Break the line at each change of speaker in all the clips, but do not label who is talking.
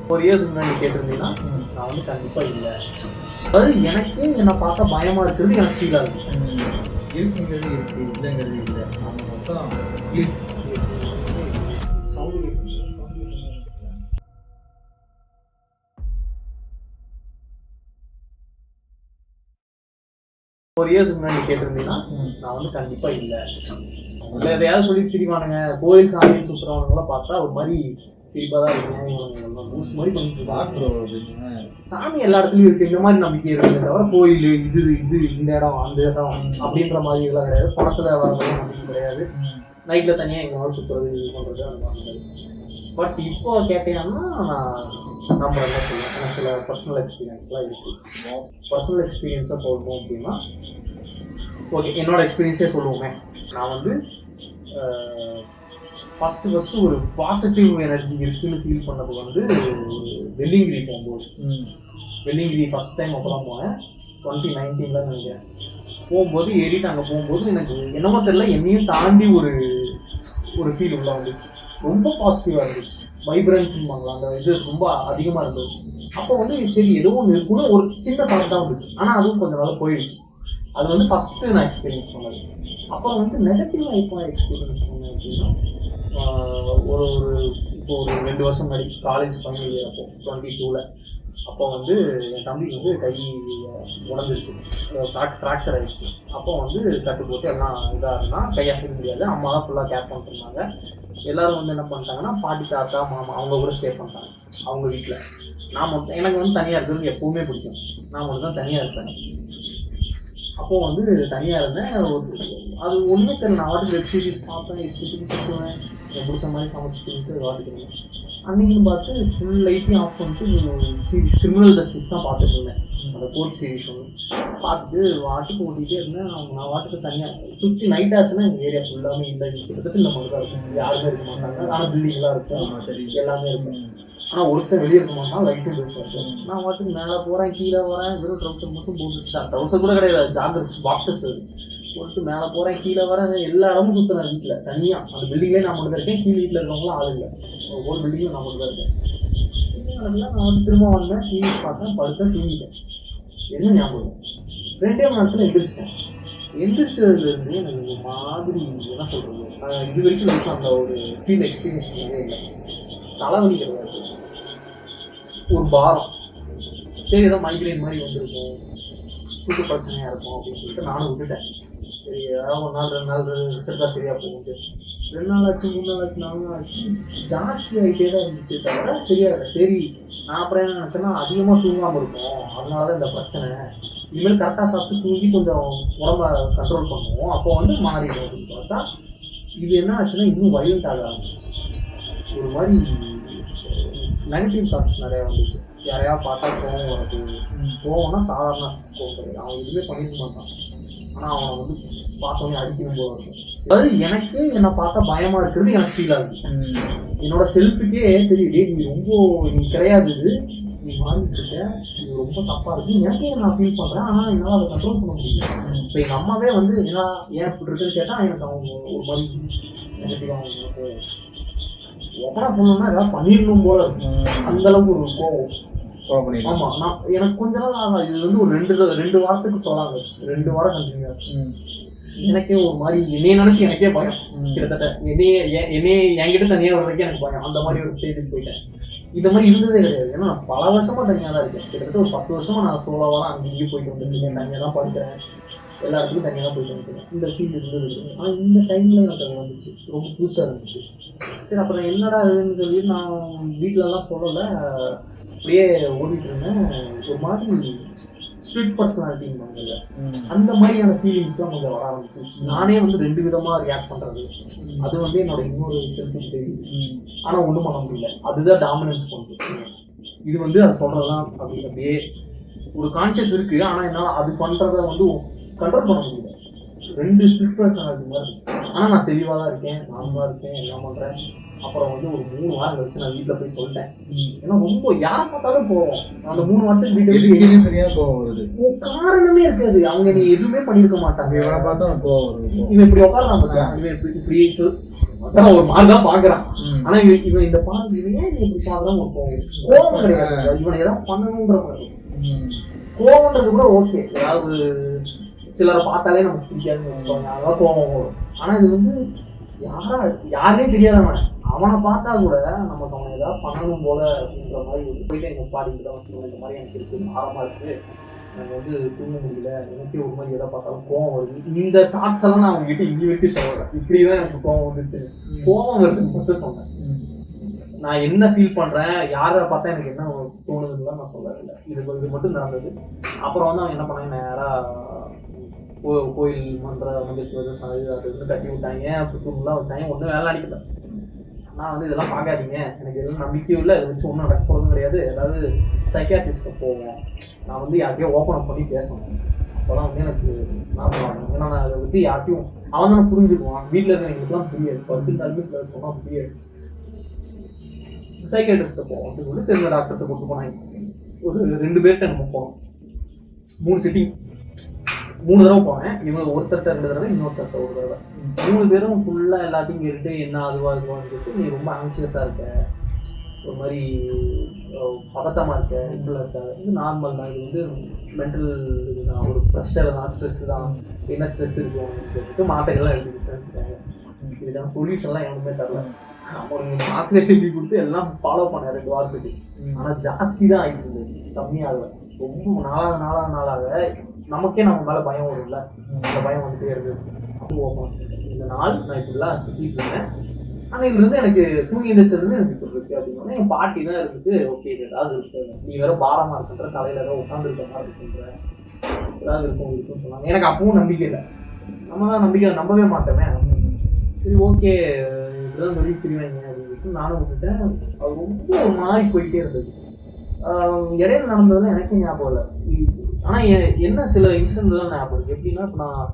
4 years முன்னாடி கேட்டிருந்தீங்கன்னா நான் வந்து கண்டிப்பாக இல்லை. அதாவது எனக்கு என்னை பார்த்தா பயமாக இருக்கிறது எனக்கு ஃபீல் ஆகுது.
இருக்குங்கிறது இருக்குது, இல்லைங்கிறது இல்லை. அவங்க மொத்தம்
ஒரு இயர்ஸ் முன்னாடி கேட்டிருந்தீங்கன்னா நான் வந்து கண்டிப்பா இல்லை. இல்லை எதையாவது சொல்லி திரிவானுங்க. கோயில் சாமி சுற்றுறவங்களாம் பார்த்தா ஒரு மாதிரி சிரிப்பாக தான் இருக்கேன். பூஸ் மாதிரி பண்ணிட்டு
பார்க்குறோம்.
சாமி எல்லா இடத்துலையும் இருக்குது. இந்த மாதிரி நம்பிக்கை இருக்குது தவிர கோயில் இது இது இந்த இடம் அந்த இடம் அப்படின்ற மாதிரி இதெல்லாம் கிடையாது. பணத்தில் வர நம்பிக்கை கிடையாது. நைட்டில் தனியாக எங்கேயாவது சுற்றுறது இது பண்ணுறது அந்த மாதிரி. பட் இப்போ கேட்டீங்கன்னா நான் நம்ம என்ன சொல்லுவேன், எனக்கு சில பர்சனல் எக்ஸ்பீரியன்ஸ்லாம் இருக்குது. பர்சனல் எக்ஸ்பீரியன்ஸாக சொல்லணும் அப்படின்னா ஓகே, என்னோட எக்ஸ்பீரியன்ஸே சொல்லுவோமே. நான் வந்து ஃபஸ்ட்டு ஒரு பாசிட்டிவ் எனர்ஜி இருக்குன்னு ஃபீல் பண்ணது வந்து வெள்ளிங்கிரி போகும்போது. வெள்ளிங்கிரி ஃபஸ்ட் டைம் அப்போ தான் போனேன், 2019 நினைக்கிறேன். போகும்போது ஏறிட்டு அங்கே போகும்போது எனக்கு என்னமோ தெரியல, என்னையும் தாண்டி ஒரு ஃபீல் உள்ள வந்துச்சு. ரொம்ப பாசிட்டிவாக இருந்துச்சு. வைப்ரன்ஸ்ன்னு அந்த இது ரொம்ப அதிகமாக இருந்தது. அப்போ வந்து சரி ஏதோ ஒன்று இருக்குன்னு ஒரு சின்ன தாட் தான் வந்துச்சு. ஆனால் அதுவும் கொஞ்சம் நாள் போயிடுச்சு. அது வந்து ஃபஸ்ட்டு நான் எக்ஸ்பீரியன்ஸ் பண்ணது. அப்புறம் வந்து நெகட்டிவாக இப்போ எக்ஸ்பீரியன்ஸ் பண்ணேன் அப்படின்னா இப்போ ஒரு 2 வருஷம் முன்னாடி காலேஜ் ஃபைனல் இயர் அப்போ 22ல் அப்போ வந்து என் தம்பிக்கு வந்து கை உடஞ்சிருச்சு, ஃப்ராக்சர் ஆகிடுச்சு. அப்போ வந்து கட்டு போட்டு எல்லாம் இதாக இருந்தால் கை அசைக்க முடியாது. அம்மா தான் ஃபுல்லாக கேர் பண்ணிட்டுருந்தாங்க. எல்லோரும் வந்து என்ன பண்ணிட்டாங்கன்னா பாட்டி தாத்தா மாமா அவங்க கூட ஸ்டே பண்ணிட்டாங்க அவங்க வீட்டில். நான் மட்டும் எனக்கு வந்து தனியாக இருக்கிறது எப்போவுமே பிடிக்கும். நான் மட்டும் தான் தனியாக இருப்பேன். அப்போது வந்து தனியாக இருந்தேன். அது ஒன்றுமே தெரியல. நான் வாட்டுக்கு வெப் சீரிஸ் பார்ப்பேன், இஷ்டத்துக்கு சுற்றுவேன், எனக்கு பிடிச்ச மாதிரி சமைச்சிட்டு வாட்டுக்கிறேன். அன்றைக்கின்னு பார்த்து ஃபுல் லைட்டையும் ஆஃப் பண்ணிட்டு சீரிஸ் கிரிமினல் ஜஸ்டிஸ் தான் பார்த்துட்டு இருந்தேன். அந்த கோர்ட் சீரிஸ் ஒன்று பார்த்துட்டு வாட்டுக்கு ஓட்டிகிட்டே இருந்தேன். நான் வாட்டுக்கு தனியாக சுற்றி நைட் ஆச்சுன்னா எங்கள் ஏரியா ஃபுல்லாமே இல்லை, கிட்டத்தட்ட இந்த மாதிரி தான் இருக்கும். யாருமே இருக்க மாட்டாங்க. ஆனால் பில்டிங்லாம் இருக்கும், எல்லாமே இருக்கும். ஆனால் ஒருத்தர் வெளியே இருக்க மாட்டான், லைட்டும் பெருசாக இருக்கும். நான் வாட்டுக்கு மேலே போகிறேன், கீழே வரேன், வெறும் ட்ரௌசர் மட்டும் போட்டுச்சேன். ட்ரௌசர் கூட கிடையாது, ஜாகர்ஸ் பாக்ஸஸ் அது போட்டு மேலே போகிறேன், கீழே வரேன். எல்லா இடமும் சுற்றுறேன் வீட்டில் தனியாக. அந்த பில்டிங்லேயே நான் மட்டும் தான் இருக்கேன். கீழே வீட்டில் இருக்கவங்களாம் ஆள் இல்லை. ஒவ்வொரு பில்டிங்கும் நான் மட்டும் தான் இருக்கேன். நான் வந்து திரும்ப வந்தேன், சீரியஸ் பார்த்தேன், படுத்தேன், தூங்கிட்டேன். என்ன ஞாபகம், 2 மணி நேரத்தில் எந்திரிச்சிட்டேன். எந்திரிச்சதுலேருந்து எனக்கு ஒரு மாதிரி என்ன சொல்கிறது, இது வரைக்கும் அந்த ஒரு ஃபீல் எக்ஸ்பீரியன்ஸ் பண்ணவே இல்லை. தலைவலி கிடையாது, ஒரு பாரம். சரி ஏதோ மைக்ரைன் மாதிரி வந்திருக்கும், தூக்க பிரச்சனையாக இருக்கும் அப்படின்னு சொல்லிட்டு நானும் விட்டுட்டேன். சரி ஏதாவது 1 நாள் 2 நாள் ரிசல்ட்டாக சரியாக போகுது. 2 நாள் ஆச்சு, 3 நாள் ஆச்சு, 4 நாள் ஆச்சு, ஜாஸ்தி ஆகிட்டே தான் இருந்துச்சு தவிர சரியாக இல்லை. சரி நான் அப்புறம் என்ன நினச்சேன்னா அதிகமாக தூங்காமல் இருக்கும், அதனால தான் இந்த பிரச்சனை. இனிமேல் கரெக்டாக சாப்பிட்டு தூங்கி கொஞ்சம் உடம்ப கண்ட்ரோல் பண்ணுவோம், அப்போ வந்து மாறிடும் அப்படின்னு பார்த்தா இது என்ன ஆச்சுன்னா இன்னும் வயலண்ட் ஆக ஆரம்பிச்சிச்சு. ஒரு மாதிரி நெகட்டிவ் தாட்ஸ் நிறையா வந்துச்சு. யாரையா பார்த்தா கோவம் வருது. கோவம்னா சாதாரண கோவம் கிடையாது, அவன் எதுவுமே பண்ணிக்க மாட்டான். ஆனால் அவனை வந்து பார்த்தோன்னே அடிக்கணும் போல இருக்கும். அதாவது எனக்கு என்னை பார்த்தா பயமாக இருக்கிறது எனக்கு ஃபீல் ஆகுது. என்னோட செல்ஃபுக்கே தெரியுது, நீ கிடையாது, இது நீ மாறிட்டு இருக்க, இது ரொம்ப தப்பாக இருக்குது, எனக்கே நான் ஃபீல் பண்ணுறேன். ஆனால் என்னால் அதை கண்ட்ரோல் பண்ண முடியல. இப்போ எங்கள் அம்மாவே வந்து ஏன்னா ஏன் இப்படி இருக்குன்னு கேட்டால் எனக்கு அவங்க ஒரு மாதிரி நெகட்டிவாக அவங்களுக்கு எப்படா சொல்லணும்னா ஏதாவது பண்ணிடணும் போல இருக்கும். அந்தளவுக்கு ஒரு கோவம். ஆமாம், நான் எனக்கு கொஞ்ச நாள் ஆகும். இது வந்து ஒரு 2 வாரத்துக்கு தொடாங்க, 2 வாரம் கண்டினியூ ஆச்சு. எனக்கே ஒரு மாதிரி என்னைய நினச்சி எனக்கே பயம். கிட்டத்தட்ட என்னையே என்கிட்ட தனியாக வர்றதுக்கே எனக்கு பயம். அந்த மாதிரி ஒரு ஸ்டேஜுக்கு போயிட்டேன். இந்த மாதிரி இருந்ததே கிடையாது. ஏன்னா நான் பல வருஷமாக தனியாக தான் இருக்கேன். கிட்டத்தட்ட ஒரு 10 வருஷமாக நான் சோலோவாக அங்கே இங்கேயும் போயிட்டு வந்துருக்கேன். தனியாக தான் படிக்கிறேன், எல்லா இடத்துக்கும் தனியாக தான் போயிட்டு வந்துருக்கேன். இந்த ஃபீல் இருந்தது. ஆனால் இந்த டைமில் எனக்கு அது வந்துச்சு, ரொம்ப புதுசாக இருந்துச்சு. சரி அப்புறம் என்னடா இதுன்னு சொல்லி நான் வீட்டிலலாம் சொல்லலை, அப்படியே ஓடிட்டு இருந்தேன். ஒரு மாதிரி ஸ்பிரிட் பர்சனாலிட்டின்னு அந்த மாதிரியான ஃபீலிங்ஸ்லாம் கொஞ்சம் வர ஆரம்பிச்சு. நானே வந்து 2 விதமாக ரியாக்ட் பண்ணுறது. அது வந்து என்னோட இன்னொரு செல்ஃபுக்கு தெரியும், ஆனால் ஒன்றும் பண்ண முடியல. அதுதான் டாமினன்ஸ் பண்ணுறது. இது வந்து அது சொல்கிறதுலாம் அப்படியே ஒரு கான்ஷியஸ் இருக்குது, ஆனால் என்னால் அது பண்ணுறத வந்து கண்ட்ரோல் பண்ண முடியல. 2 ஸ்பிரிட் பர்சனாலிட்டி மாதிரி இருக்குது. ஆனால் நான் தெளிவாக தான் இருக்கேன், நார்மலாக இருக்கேன், எல்லாம் பண்ணுறேன். அப்புறம் வந்து ஒரு 3 வாரம் கழிச்சு நான் வீட்டில் போய் சொல்லிட்டேன். ஏன்னா ரொம்ப யாரை பார்த்தாலும் போவோம். அந்த 3 வாரத்துக்கு வீட்டுக்கு
சரியாக போவோம் வருது,
காரணமே இருக்காது. அவங்க நீ எதுவுமே பண்ணியிருக்க மாட்டாங்க.
இவனை பார்த்தா போவோம் வருது.
இவன் இப்படி உட்காரலாம் பார்த்தியா, இவன் இப்படி அதான் ஒரு மாதிரி தான் பாக்குறான். ஆனா இவன் இந்த பாட்டு இவன் ஏன் இப்படி பாக்குறான் ஒரு கோபம் கிடையாது. இவனை ஏதாவது பண்ணணுன்ற மாதிரி கோபம்ன்றது கூட ஓகே. ஏதாவது சிலரை பார்த்தாலே நமக்கு பிடிக்காதுன்னு வச்சுக்கோங்க, அதான் கோபம் வரும். ஆனா இது வந்து யாருனே தெரியாதவன், அவனை பார்த்தா கூட நமக்கு அவனை ஏதாவது பண்ணணும் போல அப்படின்ற மாதிரி போயிட்டு எங்க பாடிட்டு தான் வச்சுக்கோங்க. இந்த மாதிரி எனக்கு இருக்கு, ஆரமா இருக்கு, எனக்கு வந்து தூங்க முடியல, எனக்கே ஒரு மாதிரி எதை பார்த்தாலும் கோவம் வருது. இந்த தாட்ஸ் எல்லாம் நான் அவங்க கிட்ட இங்கே விட்டு சொல்றேன். இப்படிதான் எனக்கு கோவம் வந்துச்சு. கோவம் வருதுன்னு மட்டும் சொன்னேன். நான் என்ன ஃபீல் பண்றேன், யாரை பார்த்தா எனக்கு என்ன தோணுதுன்னு நான் சொல்லல. இது மட்டும் நடந்தது. அப்புறம் வந்து அவன் என்ன பண்ணாங்க, நேரா கோயில் மந்திரிச்சு வந்து கட்டி விட்டாங்க, புத்தூர்லாம் வச்சாங்க. ஒன்றும் வேலை அடிக்கல. நான் வந்து இதெல்லாம் பார்க்காதீங்க, எனக்கு எதுவும் நம்பிக்கையும் இல்லை, இதை வச்சு ஒன்றும் நடக்க போகிறதும் கிடையாது, ஏதாவது சைக்கியாட்ரிஸ்ட்டை போவோம், நான் வந்து யார்கிட்டயோ ஓப்பன் அப் பண்ணி பேசணும், அப்போதான் வந்து எனக்கு நார்மலாகும். ஏன்னா நான் அதை பற்றி யார்ட்டையும் அவன் தானே புரிஞ்சுக்குவான். வீட்டில் இருக்கிறவங்களுக்குலாம் புரியாது, பர்சன்ட் சொன்னால் புரியாது. சைக்கியாட்ரிஸ்ட்டை போவோம் அப்படின்னு சொல்லி தெரிஞ்ச டாக்டர்கிட்ட கூப்பிட்டு போனாங்க. ஒரு 2 பேர்கிட்ட நம்ம போனோம். 3 சிட்டிங், 3 தடவை போனேன். இவங்க ஒருத்தர்கிட்ட 2 தடவை, இன்னொருத்தர்கிட்ட 1 தடவை. 3 பேரும் ஃபுல்லாக எல்லாத்தையும் கேட்டு என்ன அதுவாகுவான்னு சொல்லிட்டு, நீ ரொம்ப ஆங்ஷியஸாக இருக்க, ஒரு மாதிரி பதட்டமாக இருக்க, இப்படிலாம் இருக்க, இது நார்மல் தான், இது வந்து மென்டல் இதுதான், ஒரு ப்ரெஷர் தான், ஸ்ட்ரெஸ் தான், என்ன ஸ்ட்ரெஸ் இருக்கும் சொல்லிட்டு மாத்திரைகள்லாம் எழுதி கொடுத்தாங்க. இதுதான் சொல்யூஷன்லாம் எவனுமே தரல. அவனுக்கு மாத்திரை எழுதி கொடுத்து எல்லாம் ஃபாலோ பண்ண 2 வாரத்துக்கு. ஆனால் ஜாஸ்தி தான் ஆகிட்டு இருந்தது, கம்மியாகல. ரொம்ப நாளாக நமக்கே நம்ம மேலே பயம் வரும்ல, அந்த பயம் வந்துட்டே இருக்குது. இந்த நாள் நான் இப்படிலாம் சுற்றிட்டு இருந்தேன். ஆனால் இதுலேருந்து எனக்கு தூங்கி எந்திரிச்சதுலேருந்து எனக்கு இப்போ இருக்குது அப்படின்னா என் பாட்டி தான் இருக்குது. ஓகே, இது ஏதாவது இருக்கு, நீ வேற பாரமாக இருக்குன்ற, தலையில் ஏதோ உட்காந்துருக்க மாதிரி இருக்குன்ற, ஏதாவது இருக்குன்னு சொன்னாங்க. எனக்கு அப்பவும் நம்பிக்கை இல்லை. நம்ம தான் நம்பவே மாட்டோமே. சரி ஓகே, இப்படிதான் சொல்லி திரிவாங்க அப்படின்னு சொல்லிட்டு நானும் விட்டுட்டேன். அது ரொம்ப ஒரு மாதிரி போயிட்டே இருந்தது. இடையில நடந்ததுலாம் எனக்கே ஞாபகம் இல்லை. ஆனால் என்ன சில இன்சிடென்ட்லாம் ஞாபகம் இருக்குது. எப்படின்னா, இப்போ நான்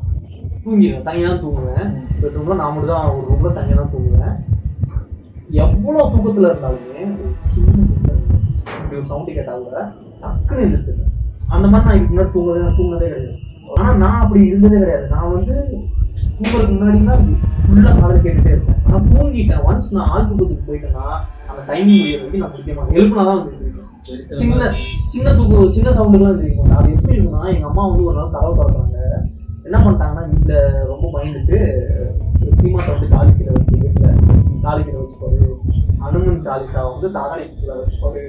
தூங்கிடுவேன், தனியாக தான் தூங்குவேன். பெட்ரூமில் நான் மட்டும் தான் ஒரு ரூமில் தனியாக தான் தூங்குவேன். எவ்வளோ தூக்கத்தில் இருந்தாலுமே சின்ன இப்படி ஒரு சவுண்டு கேட்டால் கூட டக்குன்னு எழுந்திரிச்சிருக்கேன். அந்த மாதிரி நான் இதுக்கு முன்னாடி தூங்கினதே கிடையாது. ஆனால் நான் அப்படி இருந்ததே கிடையாது. நான் வந்து தூங்குறதுக்கு முன்னாடினா ஃபுல்லாக காலையில் கேட்டுகிட்டே இருப்பேன். ஆனால் தூங்கிட்டேன். ஒன்ஸ் நான் ஆள் தூக்கத்துக்கு போயிட்டேன்னா அந்த டைமிங் முடிய வரைக்கும் நான் பிடிக்க மாட்டேன். எழுப்புனா தான் வந்து சின்ன சவுண்டுலாம் தெரியும். அது எப்படி இருக்குன்னா, எங்கள் அம்மா வந்து ஒரு நாள் கதவை திறந்தாங்க. என்ன பண்ணிட்டாங்கன்னா, வீட்டில் ரொம்ப பயந்துட்டு சீமாட்டை வந்து காலிக்கீரை வச்சு, வீட்டில் காலிக்கீரை வச்சுப்பாரு, அனுமன் சாலிசா வந்து தகாணிக்கீரை வச்சுப்பாரு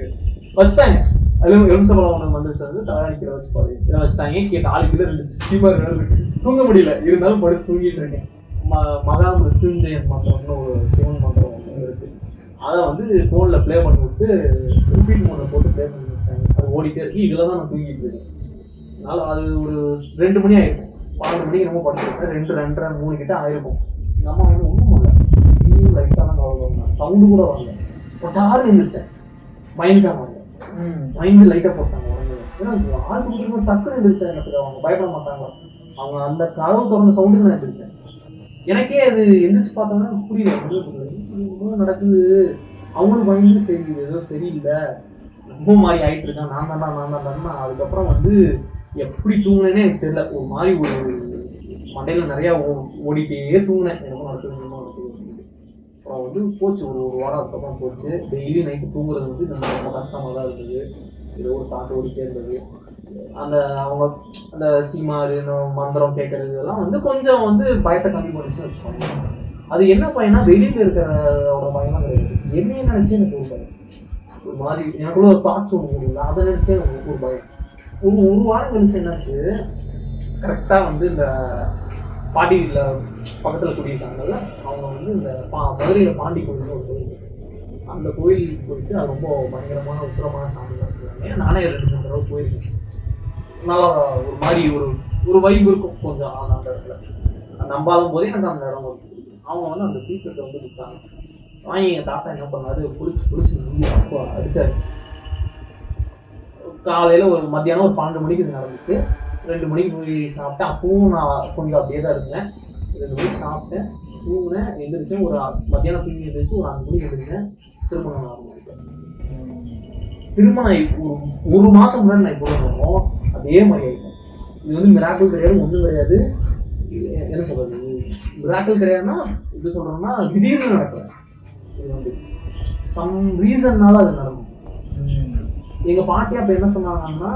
வச்சுட்டாங்க. அதுவும் எலுமிச்சம்பழம் ஒன்று வந்துச்சு வந்து தகாணிக்கீரை வச்சுப்பாரு இதை வச்சுட்டாங்க. காலிக்கீரை 2 சீமா தூங்க முடியல, இருந்தாலும் படுத்து தூங்கிட்டு இருக்கேன். மகா மிருத்யுஞ்சயன் மந்திரம்னு ஒரு சிவன் மந்திரம் ஒன்று இருக்குது. அதை வந்து ஃபோனில் ப்ளே பண்ணி விட்டு ரிப்பீட் மோடில் போட்டு ப்ளே பண்ணி விட்டாங்க. அது ஓடிட்டே இருக்கு. இதில் தான் நான் தூங்கிட்டு இருக்கேன். அதனால் அது ஒரு 2 மணி ஆகிருக்கும். 12 மணிக்கு நம்ம படிச்சிருக்கேன். 2, 2:30, 3 கிட்ட ஆயிருக்கும். எங்கள் அம்மா வந்து ஒன்றும் இல்லை, இன்னும் லைட்டாக தான் கவலை, சவுண்டு கூட வரல. பொட்டாரு எழுந்திரிச்சேன். பயந்துட்டாங்க, பயந்து லைட்டாக போட்டாங்க உடனே. ஏன்னா ஆள் கொடுக்கும்போது டக்குன்னு எழுந்திரிச்சேன். எனக்கு அவங்க பயப்பட மாட்டாங்க. அவங்க அந்த கதவு திறந்த சவுண்டுக்கு நான் எழுந்திரிச்சேன். எனக்கே அது எந்திரிச்சு பார்த்தோம்னா புரியல, இன்னும் நடக்குது. அவங்களும் பயந்து சரி ஏதோ சரியில்லை, ரொம்ப மாதிரி ஆகிட்டு இருக்கான், நான் தான்டா. அதுக்கப்புறம் வந்து எப்படி தூங்கினேன்னே எனக்கு தெரியல. ஒரு மாதிரி ஒரு மண்டையில் நிறையா ஓடிட்டே தூங்கினேன். எனக்கு நடக்குது. அப்புறம் வந்து போச்சு, ஒரு வாரம் அதுக்கப்புறம் போச்சு. டெய்லி நைட்டு தூங்குறது வந்து ரொம்ப கஷ்டமாக தான் இருந்தது. ஏதோ ஒரு பாட்டு ஓடிட்டே இருந்தது. அவங்க அந்த சீமாறு மந்திரம் கேட்கறது இதெல்லாம் வந்து கொஞ்சம் வந்து பயத்தை கம்மி பண்ணிச்சுன்னு வச்சுக்கோங்க. அது என்ன பயனா, வெளியில் இருக்கிறோட பயம்லாம் கிடையாது. என்னைய நினைச்சு எனக்கு ஒரு பயம், ஒரு மாதிரி எனக்குள்ள ஒரு தாட்ஸ் ஒன்று முடியல, அதை நினைச்சே எனக்கு ஒரு பயம். ஒரு வாரம் கழிச்சு என்னாச்சு, கரெக்டாக வந்து இந்த பாட்டி வீட்டில் பக்கத்தில் குடியிருக்காங்கல்ல, அவங்க வந்து இந்த மதுரையில் பாண்டி கோயில்னு ஒரு கோயில், அந்த கோயிலுக்கு போயிட்டு அது ரொம்ப பயங்கரமான உத்தரமான சாமி நடத்துறாங்க. நானே 2-3 தடவை போயிருக்கேன். நல்லா ஒரு மாதிரி ஒரு வைப் இருக்கும் கொஞ்சம் அந்த இடத்துல. நம்பாலும் போதே எனக்கு அந்த இடம் பிடிக்கும். அவங்க வந்து அந்த தீர்த்தத்தை வந்து கொடுத்தாங்க. வாங்கி எங்கள் தாத்தா என்ன பண்ணாரு, குளிச்சு அப்போ அடித்தார். காலையில் ஒரு மத்தியானம் ஒரு 12 மணிக்கு இது நடந்துச்சு. 2 மணிக்கு போய் சாப்பிட்டேன். அப்பவும் நான் கொஞ்சம் அப்படியே தான் இருந்தேன். 2 மணிக்கு சாப்பிட்டேன், தூங்கினேன், எந்திரிச்சேன். ஒரு மத்தியானம் தூங்கி எழுந்திரிச்சு ஒரு 5 மணிக்கு எழுந்திரிச்சேன். திருமணம் ஆரம்பிச்சேன். திருமணம் ஒரு மாதம் முன்னாடி நான் இப்போ அதே மாதிரி ஆகிட்டேன். இது வந்து மிராக்கிள் கிடையாது, ஒன்றும் கிடையாது. என்ன சொல்றது, மிராக்கிள் கிடையாதுன்னா எப்படி சொல்றோம்னா திடீர்னு நடக்கல, இது வந்து சம் ரீசன்னால அது நடக்கும். எங்கள் பாட்டி அப்போ என்ன சொன்னாங்கன்னா,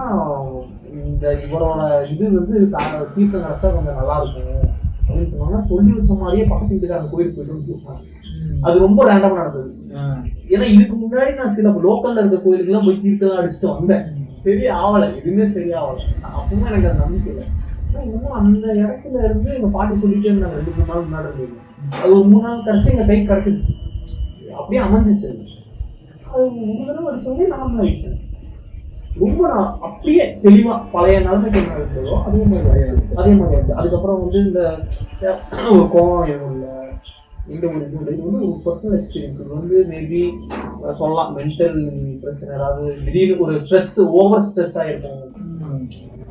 இந்த இவரோட இது வந்து தீர்த்தம் கிடச்சா கொஞ்சம் நல்லா இருக்கும் அப்படின்னு சொன்னாங்க. சொல்லி வச்ச மாதிரியே பக்கத்து வீட்டுக்காரங்க கோயிலுக்கு போயிட்டு கேட்பாங்க. அது ரொம்ப ரேண்டமாக நடந்தது. ஏன்னா இதுக்கு முன்னாடி நான் சில லோக்கல்ல இருக்க கோயிலுக்குலாம் போய் தீர்த்தம் அடிச்சுட்டு வந்தேன், சரி ஆகலை, எதுவுமே சரியாகலை. அப்பவும் எனக்கு அது நம்பிக்கை இல்லை. இன்னமும் அந்த இடத்துல இருந்து எங்கள் பாட்டி சொல்லிட்டே இருந்தாங்க 2-3 நாள் முன்னாடி இருந்தீங்க. அது ஒரு 3 நாள் கிடச்சி எங்கள் கை கிடச்சிருச்சு, அப்படியே அமைஞ்சிச்சு. அது 3 தடவை அடிச்சோடனே நார்மல் ஆயிடுச்சு. ரொம்ப நான் அப்படியே தெளிவா பழைய நிலைமைக்கு என்ன இருந்ததோ அதே மாதிரி ஆயிடுச்சு. அதுக்கப்புறம் வந்து இந்த ஒரு கோவம் எதுவும் இல்லை, இந்த ஒரு இது இல்லை. இது வந்து ஒரு பர்சனல் எக்ஸ்பீரியன்ஸ். இது வந்து மேபி சொல்லலாம் மென்டல் பிரச்சனை, அதாவது திடீர்னு ஒரு ஸ்ட்ரெஸ், ஓவர் ஸ்ட்ரெஸ் ஆகிருக்கும்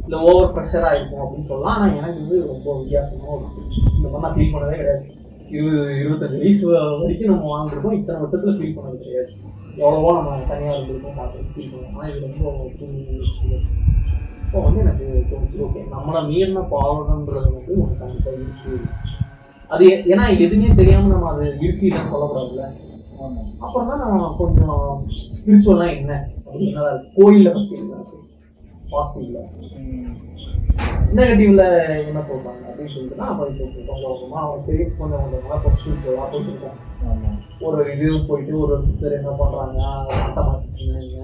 இல்லை ஓவர் ப்ரெஷராக இருக்கும் அப்படின்னு சொல்லலாம். ஆனால் எனக்கு வந்து ரொம்ப வித்தியாசமாக இந்த மாதிரி நான் ஃபீல் பண்ணதே கிடையாது. 20-25 வயசு வரைக்கும் நம்ம வாழ்ந்துருக்கோம், இத்தனை வருஷத்தில் ஃபீல் பண்ணது கிடையாது. எவ்வளவோ நம்ம தனியாக இருந்திருக்கோம், பார்த்து ஃபீல் பண்ணுவோம். ஆனால் இது ரொம்ப இப்போ வந்து எனக்கு தோணுச்சு, ஓகே நம்மளை மீறின பாவம்ன்றது வந்து ஒன்று கண்டிப்பாக இருக்குது. அது ஏன்னா எதுவுமே தெரியாமல் நம்ம அது இருக்குன்னு சொல்லக்கூடாதுல்ல. அப்புறம் தான் நம்ம கொஞ்சம் ஸ்பிரிச்சுவல்லாம் என்ன அப்படின்னு நல்லா இருக்கு. கோயிலில் ஃபஸ்ட்டு பாசிட்டிவ்ல, நெகட்டிவ்ல என்ன சொல்றாங்க அப்படின்னு சொல்லிட்டுனா அப்போ கொஞ்சம் கொஞ்சமாக அவன் பெரிய கொஞ்சம் கொஞ்சமாக இப்போ ஸ்பிரிச்சுவலாக போயிட்டுருக்கோம். ஒரு இது போயிட்டு ஒரு சிஸ்டர் என்ன பண்ணுறாங்க, ஆட்டமாக வச்சுருந்தாங்க,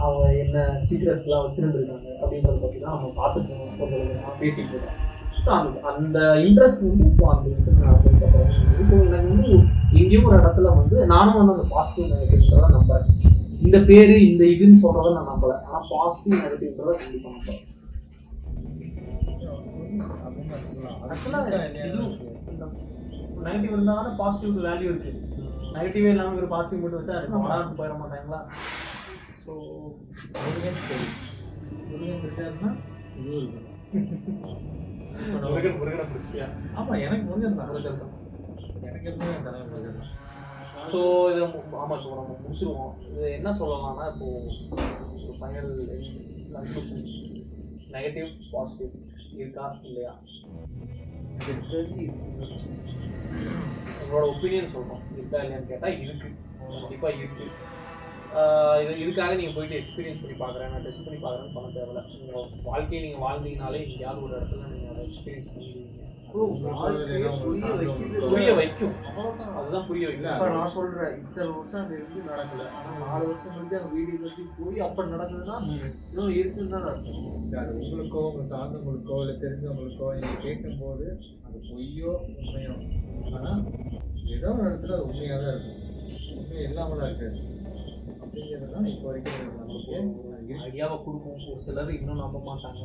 அவங்க என்ன சீக்ரெட்ஸ்லாம் வச்சுருந்துருக்காங்க அப்படின்றத பற்றி தான் நம்ம பார்த்துட்டு கொஞ்சம் கொஞ்சமாக பேசிகிட்டு இருக்கோம். ஸோ அந்த இன்ட்ரெஸ்ட் வந்து இப்போ அந்த இன்சிடென்ட் நடந்ததுக்கப்புறம் ஸோ எனக்கு வந்து எங்கேயும் ஒரு இடத்துல வந்து நானும் வந்து அந்த பாசிட்டிவ் நெகட்டிவ்ன்றதை நம்புறேன். இந்த பேர் இந்த இதுன்னு சொல்கிறத நான் நம்பலை, ஆனால் பாசிட்டிவ் நெகட்டிவ்ன்றதை கண்டிப்பாக நம்புறேன். ஆக்சுவலாக நெகட்டிவ் இருந்தாலும் பாசிட்டிவ் வேல்யூ இருக்குது. நெகட்டிவே இல்லாமல் ஒரு பாசிட்டிவ் மட்டும் வச்சா அது வராது போயிட மாட்டாங்களா? ஸோ ஆமாம் எனக்கு முருகன் தான் எனக்கு தான். ஸோ இதை ஆமாம் இப்போ நம்ம முடிச்சிருவோம். இது என்ன சொல்லலாம்னா இப்போது ஒரு ஃபைனல் கன்க்ளூஷன், நெகட்டிவ் பாசிட்டிவ் இருக்கா இல்லையா? உங்களோட ஒப்பீனியன் சொல்கிறோம், இருக்கா இல்லையான்னு கேட்டால் இருக்குது, கண்டிப்பாக இருக்குது. இதுக்காக நீங்கள் போயிட்டு எக்ஸ்பீரியன்ஸ் பண்ணி பார்க்குறேன், நான் டெஸ்ட் பண்ணி பார்க்குறேன்னு பண்ண தேவையில்ல. உங்கள் வாழ்க்கையை நீங்கள் வாழ்ந்தீங்கனாலே எங்கேயாவது ஒரு இடத்துல நீங்கள் அதை எக்ஸ்பீரியன்ஸ் பண்ணிடுவீங்க. புரிய வைக்கும், அதுதான் புரிய வைக்கும்.
இப்போ நான் சொல்கிறேன் இத்தனை வருஷம் அது இருந்து நடக்கலை, ஆனால் 4 வருஷம் வந்து அந்த வீடியோ பற்றி போய் அப்போ நடக்குதுன்னா இன்னும் இருக்குன்னு தான் நடக்கும். அது உங்களுக்கோ உங்கள் சார்ந்தவங்களுக்கோ இல்லை தெரிஞ்சவங்களுக்கோ நீங்கள் கேட்கும்போது அது பொய்யோ உண்மையோ, ஆனால் ஏதோ ஒரு இடத்துல அது உண்மையாக தான் இருக்கும், உண்மை இல்லாமலாம் இருக்காது. அப்படிங்கிறது தான் இப்போ வரைக்கும் நம்மளுக்கு
ஐடியாவை கொடுக்கும். ஒரு சிலர் இன்னும் நம்ப மாட்டாங்க,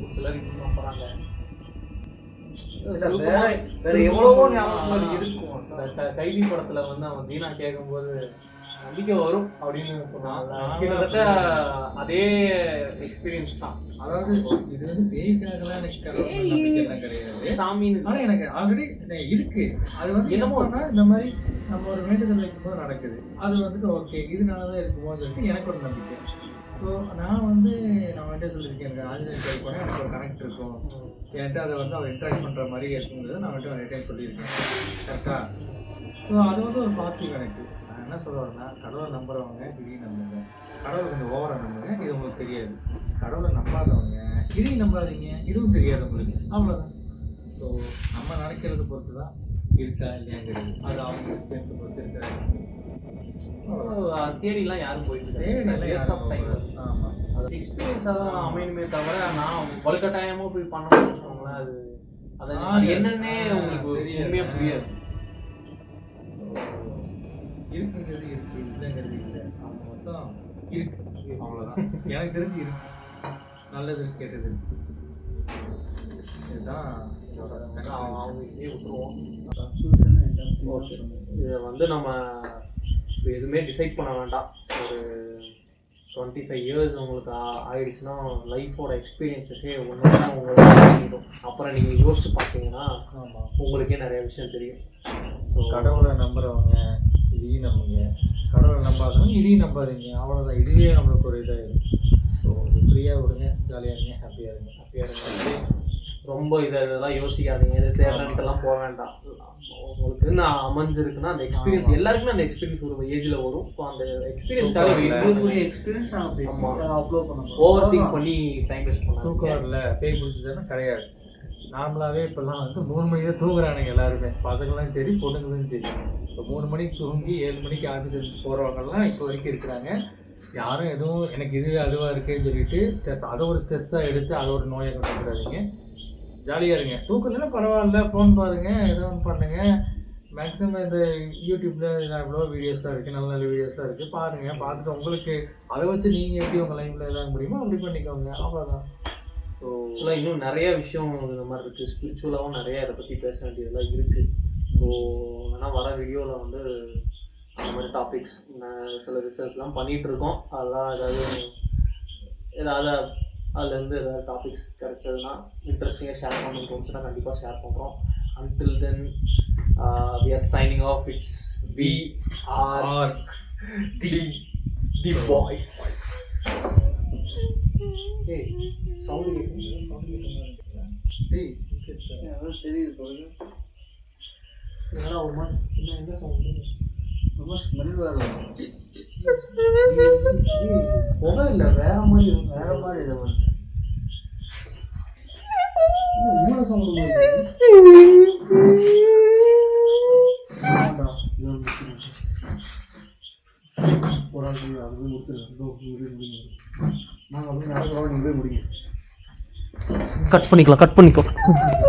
ஒரு சிலர் இன்னும் நம்புறாங்க. கைதி படத்துல வந்து அவன் தீனா கேட்கும்போது நம்பிக்கை வரும் அப்படின்னு சொன்னாங்க. கிட்டத்தட்ட அதே எக்ஸ்பீரியன்ஸ் தான்.
அதாவது இது வந்து பேய்க்காகலாம் எனக்கு கிடையாது, சாமின்னு. ஆனால் எனக்கு ஆல்ரெடி இருக்கு. அது வந்து என்னமோனா இந்த மாதிரி நம்ம ஒரு வேண்டுதல் வைக்கும்போது நடக்குது, அது வந்துட்டு ஓகே இதனால தான் இருக்குமோன்னு சொல்லிட்டு எனக்கு ஒரு நம்பிக்கை. ஸோ நான் வந்து சொல்லியிருக்கேன், எனக்கு ஆஞ்சநேயர் கோயில் போனால் எனக்கு ஒரு கனெக்ட் இருக்கும், என்கிட்ட அதை வந்து அவர் இன்ட்ராக்ட் பண்ணுற மாதிரி இருக்குங்கிறது நான் வந்துட்டு நிறைய டைம் சொல்லியிருக்கேன். கரெக்டாக? ஸோ அது வந்து ஒரு பாசிட்டிவ் கனெக்ட். நான் என்ன சொல்லுவேன்னா, கடவுளை நம்புறவங்க இதையும் நம்புங்க, கடவுளை கொஞ்சம் ஓவராக நம்புங்க, இது உங்களுக்கு தெரியாது. கடவுளை நம்பாதவங்க இதையும் நம்பாதீங்க, இதுவும் தெரியாது உங்களுக்கு, அவ்வளோதான். ஸோ நம்ம நினைக்கிறத பொறுத்து தான் இருக்கா இல்லையாங்கிறது, அது அவங்க எக்ஸ்பீரியன்ஸை பொறுத்து இருக்காது.
தேடிலாம் யாரும் போயிட்டு ஆமாம், அது எக்ஸ்பீரியன்ஸாக தான் அமையணுமே தவிர நான் வலுக்கட்டாயமாக போய் பண்ணணும்னு வச்சுக்கோங்களேன், அது என்னன்னே உங்களுக்கு உண்மையாக புரியாது.
இருக்குங்கிறது இருக்குது, இல்லைங்கிறது இல்லை, அவங்க மொத்தம் இருக்கு, அவ்வளோதான். எனக்கு தெரிஞ்சு இருக்கு, நல்லது கேட்டது இதுதான்
அவங்க இதே விட்டுருவோம். இதை வந்து நம்ம இப்போ எதுவுமே டிசைட் பண்ண வேண்டாம். ஒரு 25 இயர்ஸ் உங்களுக்கு ஆயிடுச்சுன்னா லைஃபோட எக்ஸ்பீரியன்ஸஸே ஒன்று தான் உங்களுக்கு தெரியும். அப்புறம் நீங்கள் யோசிச்சு பார்த்தீங்கன்னா உங்களுக்கே நிறைய விஷயம் தெரியும்.
ஸோ கடவுளை நம்புகிறவங்க இதையும் நம்புங்க, கடவுளை நம்பாதவங்க இதையும் நம்பாதீங்க, அவ்வளோதான். இதுவே நம்மளுக்கு ஒரு இதாகிடும். ஸோ இது ஃப்ரீயாக விடுங்க, ஜாலியாக இருங்க, ஹாப்பியாக இருங்க.
ரொம்ப இதெல்லாம் யோசிக்காதீங்க, இது தேடன்ட்டுலாம் போக வேண்டாம். உங்களுக்கு நான் அமைஞ்சிருக்குன்னா அந்த எக்ஸ்பீரியன்ஸ் எல்லாருக்குமே அந்த எக்ஸ்பீரியன்ஸ் ஒரு ஏஜ்ல வரும். ஸோ அந்த எக்ஸ்பீரியன்ஸ்க்காக
எக்ஸ்பீரியன்ஸ் நாங்கள் அப்லோட் பண்ணோம்.
ஓவர் திங்க் பண்ணி டைம் வேஸ்ட் பண்ணாங்க.
தூக்கம் வரல பேய் பிடிச்சதுன்னா கிடையாது. நார்மலாகவே இப்போல்லாம் வந்து 3 மணிக்கு தான் தூங்குறானுங்க எல்லாருமே, பசங்களும் சரி பொண்ணுங்களும் சரி. இப்போ 3 மணிக்கு தூங்கி 7 மணிக்கு ஆஃபீஸ் எடுத்து போகிறவங்கலாம் இப்போ வரைக்கும் இருக்கிறாங்க. யாரும் எதுவும் எனக்கு இது அதுவாக இருக்குன்னு சொல்லிட்டு அதை ஒரு ஸ்ட்ரெஸ்ஸாக எடுத்து அதை ஒரு நோயை கொண்டு வந்துடாதீங்க. ஜாலியாக இருங்க. தூக்கம் இல்லைன்னா பரவாயில்ல, ஃபோன் பாருங்கள், எதோ ஒன்று பண்ணுங்கள். மேக்ஸிமம் இந்த யூடியூப்பில் எவ்வளோ வீடியோஸ்லாம் இருக்குது, நல்ல நல்ல வீடியோஸ்லாம் இருக்குது, பாருங்கள். பார்த்துட்டு உங்களுக்கு அதை வச்சு நீங்கள் எப்படி உங்கள் லைஃப்பில் எதாவது முடியுமோ அப்படி பண்ணிக்கோங்க, அவ்வளோதான். ஸோ
ஆக்சுவலாக இன்னும் நிறைய விஷயம் இந்த மாதிரி இருக்குது. ஸ்பிரிச்சுவலாகவும் நிறையா இதை பற்றி பேச வேண்டியதெல்லாம் இருக்குது. ஸோ ஆனால் வர வீடியோவில் வந்து அந்த மாதிரி டாபிக்ஸ் சில ரிசர்ச்லாம் பண்ணிகிட்ருக்கோம். அதெல்லாம் ஏதாவது அதுலேருந்து ஏதாவது டாபிக்ஸ் கிடைச்சதுன்னா இன்ட்ரெஸ்டிங்காக ஷேர் பண்ணணும்னு தோணுச்சுன்னா கண்டிப்பாக ஷேர் பண்ணுறோம். Until then, we are signing off. It's the boys. Hey, sound
தெரியுது போது
என்னடா ஒரு மாதிரி என்ன சவுண்டு?
ரொம்ப ஸ்மெல் வரும்.
புகை இல்லை, வேற மாதிரி
இதை வந்து
மூணு சவுண்டு மாதிரி ஒரு ஆள் அது முடிச்சிருக்கேன். நாங்கள் அப்படியே நடக்கிறோம், நீங்கள் போய் முடியும். கட் பண்ணிக்கலாம்.